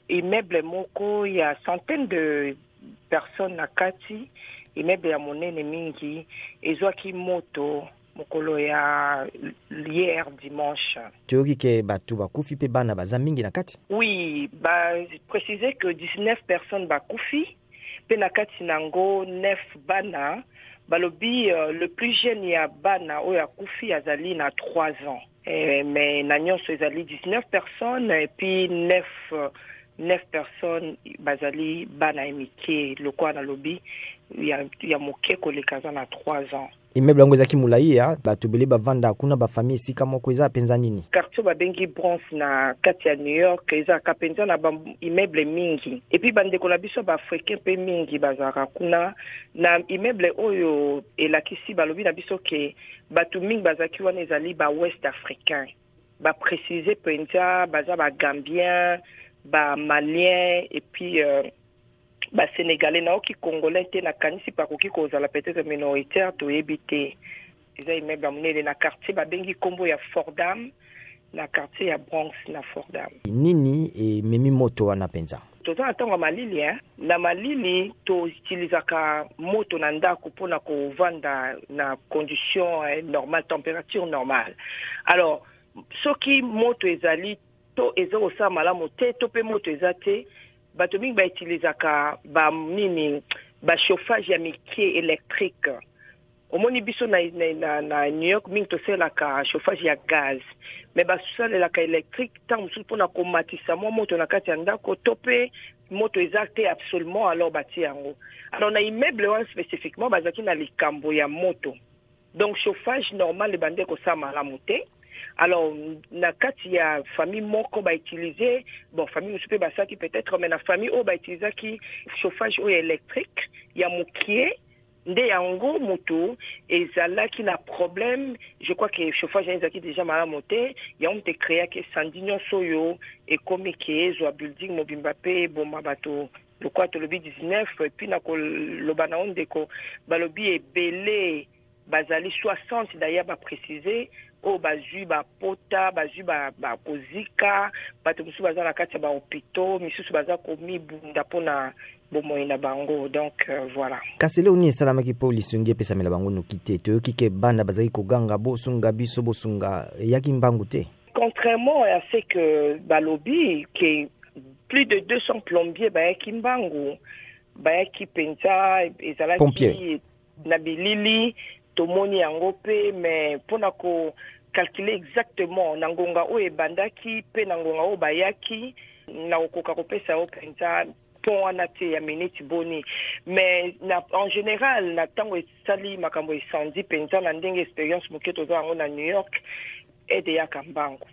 immeuble moko il y a centaines de personnes na kati immeuble ya monene mingi ezwaki moto mokolo ya hier dimanche. Toyoki ke batu bakufi pe bana baza mingi na kati? Oui, préciser que 19 personnes bakufi pe na kati nango 9 bana balobi le plus jeune ya bana oyo akufi azali na 3 ans. Mais na nyonso ezali 19 personnes et puis 9 personnes bazali bana emike lokwa na lobi ya moke koleka za na 3 ans. Immeuble yango ezaki mulai ya batu bele bavanda kuna ba famille sika moko eza penza nini? Quartier babengi Bronx na kati ya New York eza kapenza na immeuble mingi. Et puis bandeko na biso ba africain pe mingi bazaka kuna na immeuble oyo elakisi balobi na biso ke batu mingi bazaki wana ezali ba West africain. Ba préciser penza baza ba Gambien, ba Malien et puis ba Sénégalais na oki Congolais te na kanisi pa koki kozala peut-être minoritaire to ebité. Eza immeuble amunele na quartier babengi kombo ya Fordham na quartier ya Bronx na Fordham. Nini e memi moto wana penza? Toza atonga malili na malili to utilizaka moto na ndako pona ko vanda na condition normale, température normale. Alors soki moto ezali to ezo sa malamu te to pe moto ezate bato mingi ba utilizaka ba nini ba chauffage ya mike électrique. Omoni biso na New York mingi to selaka chauffage ya gaz. Mais ba salelaka électrique tant musu pona ko matisa moto na kati ya ndako to pe moto exacte absolument alors bati yango. Alors na immeuble wan spécifiquement bazaki na likambo ya moto. Donc chauffage normal le bande ko sa malamu te. Alors na kati ya famille moko ba utiliser bon famille musupe basaki peut-être mais na famille o ba utiliser ki chauffage o électrique ya mokie nde yango moto ezalaki na problème. Je crois que chauffage ezaki déjà malamu te ya on te créer que sandinyo soyo et comme ke zo building mobimba pe boma bato le quoi to lobi 19 et puis na ko lobana onde ko balobi ebele bazali 60 d'ailleurs ba préciser o bazui ba pota bazui ba kozika bato musu baza na kati ba hôpitaux misusu baza komi bunda pona bomoyi na bango. Donc voilà. Kasele oni esalamaki po lisungi pesa mela bango nokite toyoki ke banda bazali koganga bosunga biso bosunga yaki mbangu te. Contrairement à ce que balobi que plus de 200 plombiers bayaki mbangu bayaki penza ezalaki na bilili tomoni yango pe mais pona ko calculer exactement na ngonga o ebandaki pe na ngonga o bayaki na okoka kopesa o penza pon wana te ya minute boni. Mais en général na tango esali makambo esandi penza na ndenge expérience moketo za yango na New York ede ya kambango.